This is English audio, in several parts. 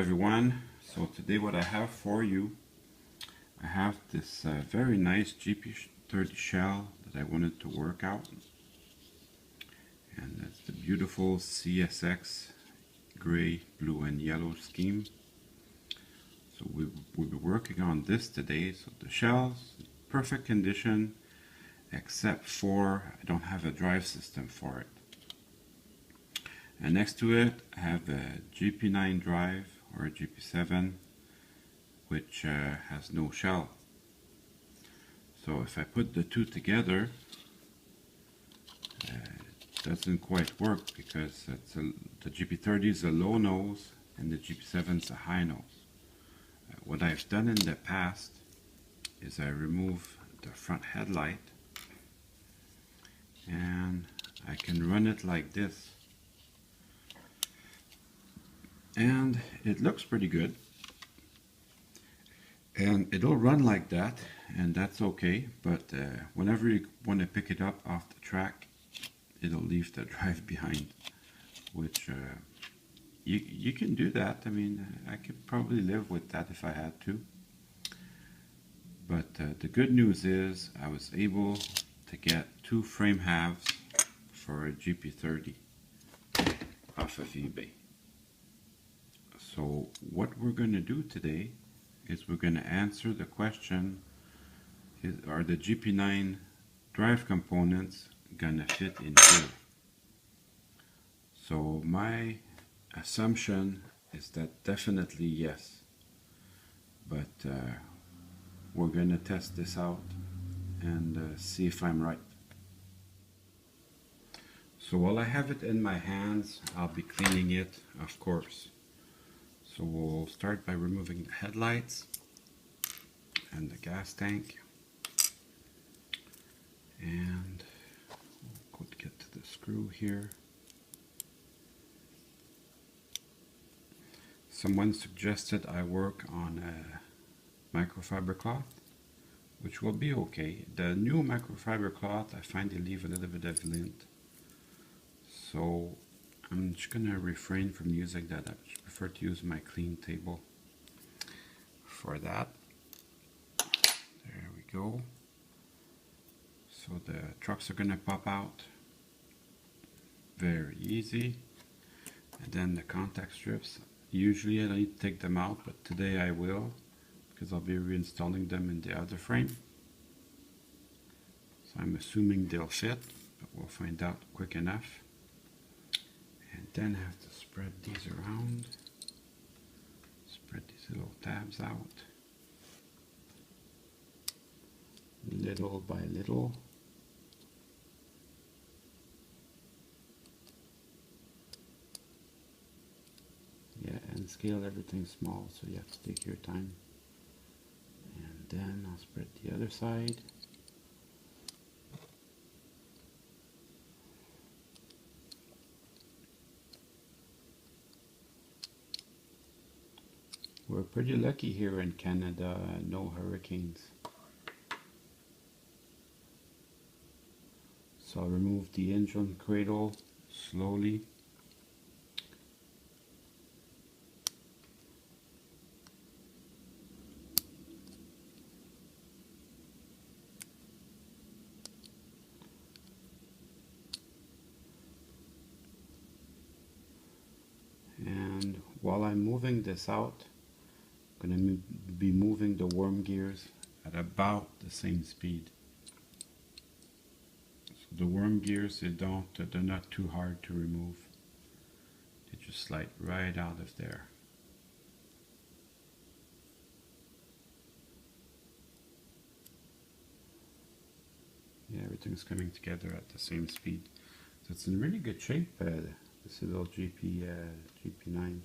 everyone. So today what I have for you, I have this very nice GP30 shell that I wanted to work out, and that's the beautiful CSX gray, blue and yellow scheme. So we'll be working on this today. So the shell's perfect condition, except for I don't have a drive system for it. And next to it I have a GP9 drive or a GP7, which has no shell. So if I put the two together, it doesn't quite work, because the GP30 is a low nose and the GP7 is a high nose. What I've done in the past is I remove the front headlight and I can run it like this, and it looks pretty good, and it'll run like that, and that's okay. But whenever you want to pick it up off the track, it'll leave the drive behind, which you can do that. I mean, I could probably live with that if I had to. But the good news is I was able to get 2 frame halves for a GP30 off of eBay. So what we're going to do today is we're going to answer the question, are the GP9 drive components going to fit in here? So my assumption is that definitely yes, but we're going to test this out and see if I'm right. So while I have it in my hands, I'll be cleaning it, of course. So we'll start by removing the headlights and the gas tank, and we'll go to get to the screw here. Someone suggested I work on a microfiber cloth, which will be okay. The new microfiber cloth, I find they leave a little bit of lint, so I'm just gonna refrain from using that. I prefer to use my clean table for that. There we go. So the trucks are gonna pop out very easy, and then the contact strips. Usually I don't need to take them out, but today I will, because I'll be reinstalling them in the other frame. So I'm assuming they'll fit, but we'll find out quick enough. And then I have to spread these around, spread these little tabs out, little by little. Yeah, and scale everything small, so you have to take your time. And then I'll spread the other side. We're pretty lucky here in Canada, no hurricanes. So I'll remove the engine cradle slowly. And while I'm moving this out, I'm going to be moving the worm gears at about the same speed. So the worm gears, they're not too hard to remove. They just slide right out of there. Yeah, everything's coming together at the same speed. So it's in really good shape, this little GP9.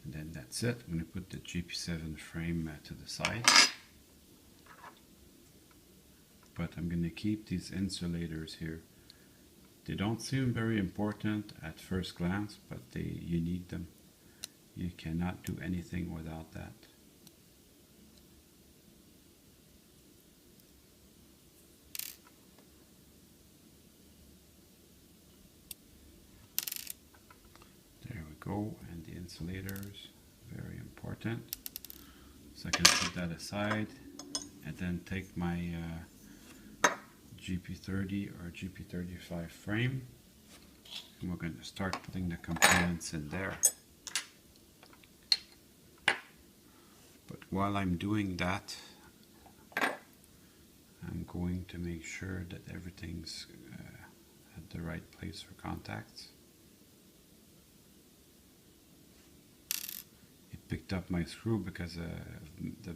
And then that's it. I'm going to put the GP7 frame to the side. But I'm going to keep these insulators here. They don't seem very important at first glance, but you need them. You cannot do anything without that. go, and the insulators, very important. So I can put that aside and then take my GP30 or GP35 frame, and we're going to start putting the components in there. But while I'm doing that, I'm going to make sure that everything's at the right place for contacts. It picked up my screw because of the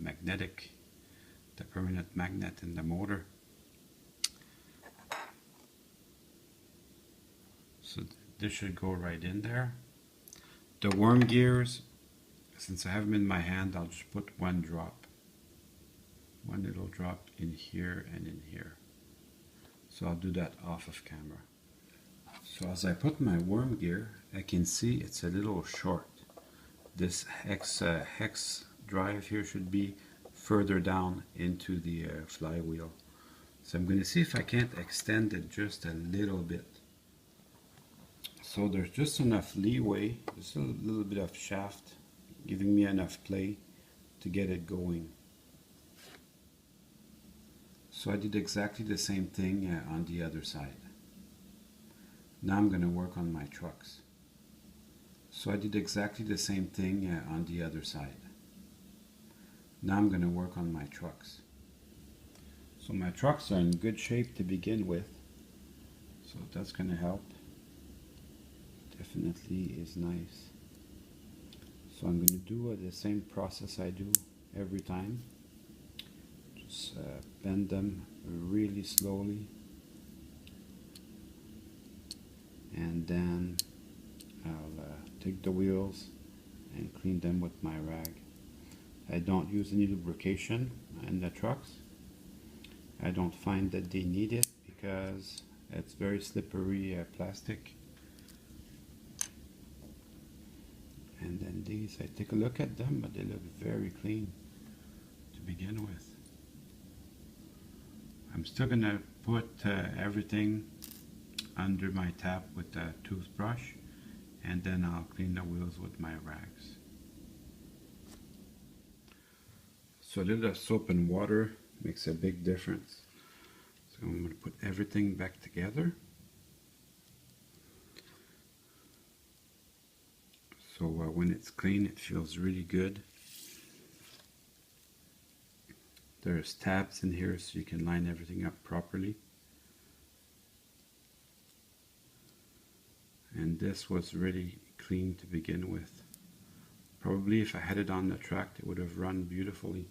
permanent magnet in the motor. So this should go right in there. The worm gears, since I have them in my hand, I'll just put one little drop in here and in here. So I'll do that off of camera. So as I put my worm gear, I can see it's a little short. This hex drive here should be further down into the flywheel. So I'm going to see if I can't extend it just a little bit. So there's just enough leeway, just a little bit of shaft, giving me enough play to get it going. So I did exactly the same thing on the other side. Now I'm going to work on my trucks. So I did exactly the same thing on the other side. Now I'm going to work on my trucks. So my trucks are in good shape to begin with, so that's going to help. Definitely is nice. So I'm going to do the same process I do every time. Just bend them really slowly, and then I'll take the wheels and clean them with my rag. I don't use any lubrication in the trucks. I don't find that they need it because it's very slippery plastic. And then these, I take a look at them, but they look very clean to begin with. I'm still going to put everything under my tap with a toothbrush, and then I'll clean the wheels with my rags. So a little soap and water makes a big difference. So I'm going to put everything back together. So when it's clean, it feels really good. There's tabs in here so you can line everything up properly. And this was really clean to begin with. Probably if I had it on the track, it would have run beautifully.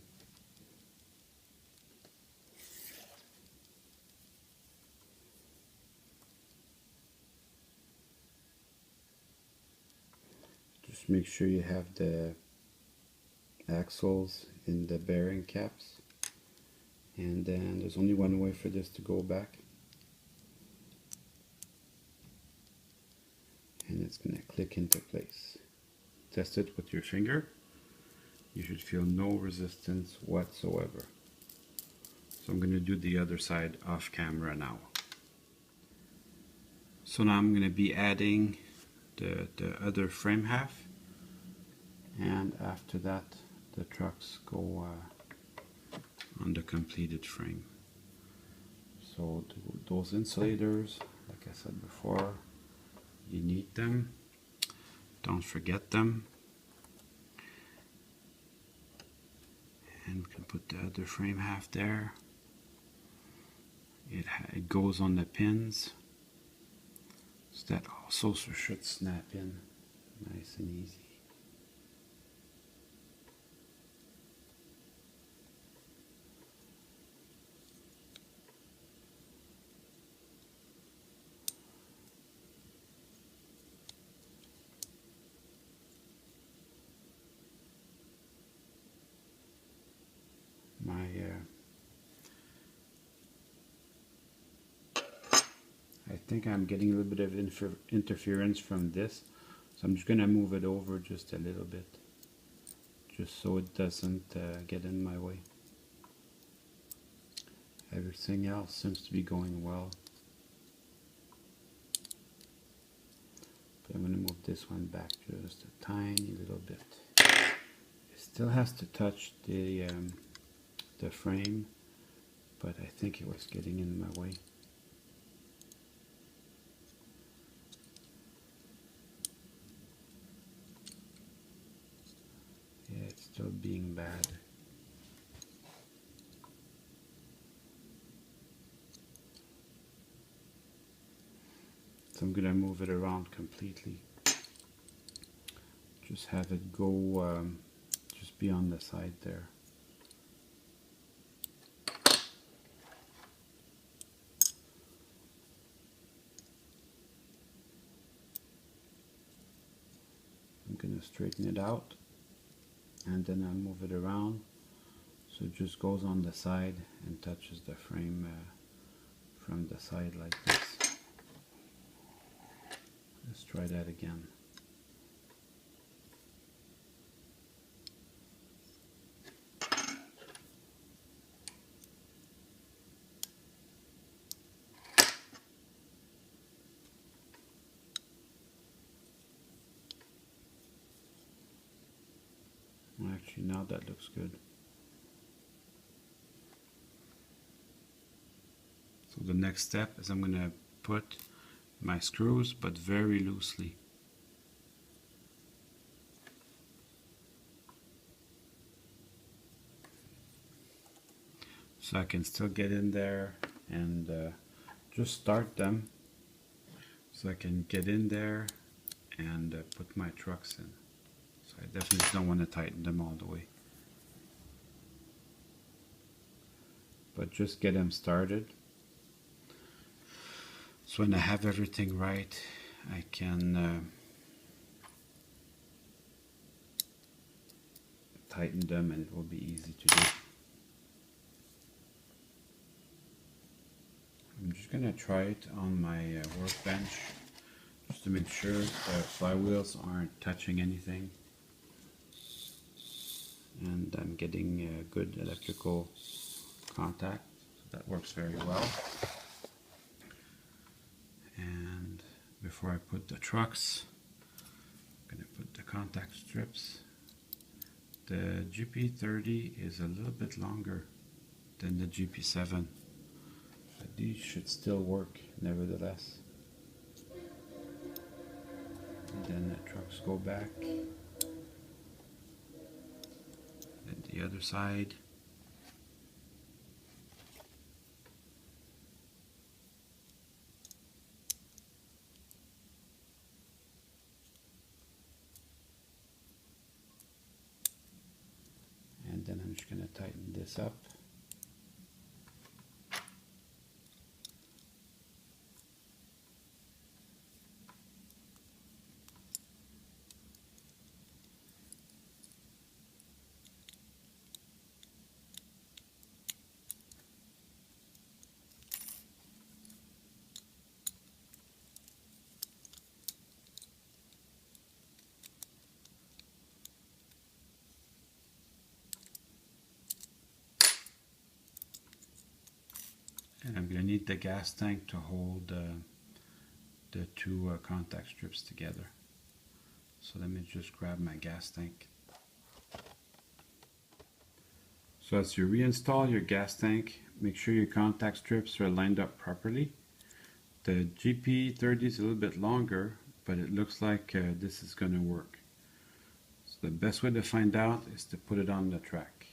Just make sure you have the axles in the bearing caps. And then there's only one way for this to go back. And it's going to click into place. Test it with your finger. You should feel no resistance whatsoever. So I'm going to do the other side off camera now. So now I'm going to be adding the other frame half, and after that the trucks go on the completed frame. So those insulators, like I said before, you need them, don't forget them. And we can put the other frame half there. It goes on the pins, so that also should snap in nice and easy. I think I'm getting a little bit of interference from this, so I'm just going to move it over just a little bit, just so it doesn't get in my way. Everything else seems to be going well. But I'm going to move this one back just a tiny little bit. It still has to touch the frame, but I think it was getting in my way. Yeah, it's still being bad. So I'm gonna move it around completely. Just have it go, just be on the side there. I'm gonna straighten it out, and then I'll move it around so it just goes on the side and touches the frame from the side like this. Let's try that again. Actually, now that looks good. So the next step is I'm going to put my screws, but very loosely. So I can still get in there and just start them. So I can get in there and put my trucks in. So I definitely don't want to tighten them all the way. But just get them started. So when I have everything right, I can tighten them and it will be easy to do. I'm just going to try it on my workbench just to make sure the flywheels aren't touching anything. And I'm getting good electrical contact, so that works very well. And before I put the trucks, I'm going to put the contact strips. The GP30 is a little bit longer than the GP7, but these should still work nevertheless. And then the trucks go back. And the other side. And then I'm just going to tighten this up. And I'm going to need the gas tank to hold the two contact strips together. So let me just grab my gas tank. So as you reinstall your gas tank, make sure your contact strips are lined up properly. The GP30 is a little bit longer, but it looks like this is going to work. So the best way to find out is to put it on the track.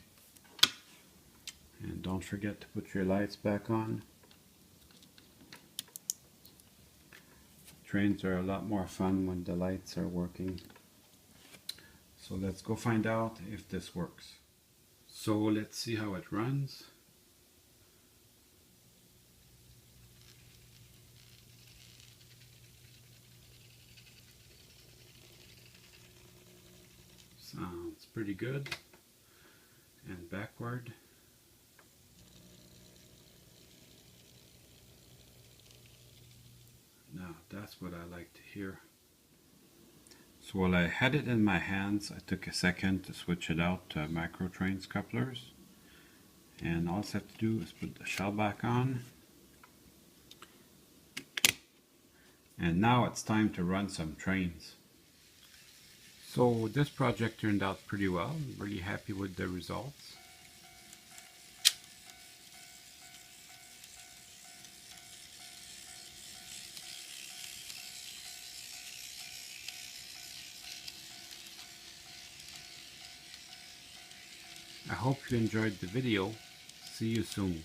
And don't forget to put your lights back on. Trains are a lot more fun when the lights are working. So let's go find out if this works. So let's see how it runs. Sounds pretty good. And backward. Now that's what I like to hear. So while I had it in my hands, I took a second to switch it out to microtrains couplers. And all I have to do is put the shell back on. And now it's time to run some trains. So this project turned out pretty well. I'm really happy with the results. I hope you enjoyed the video. See you soon.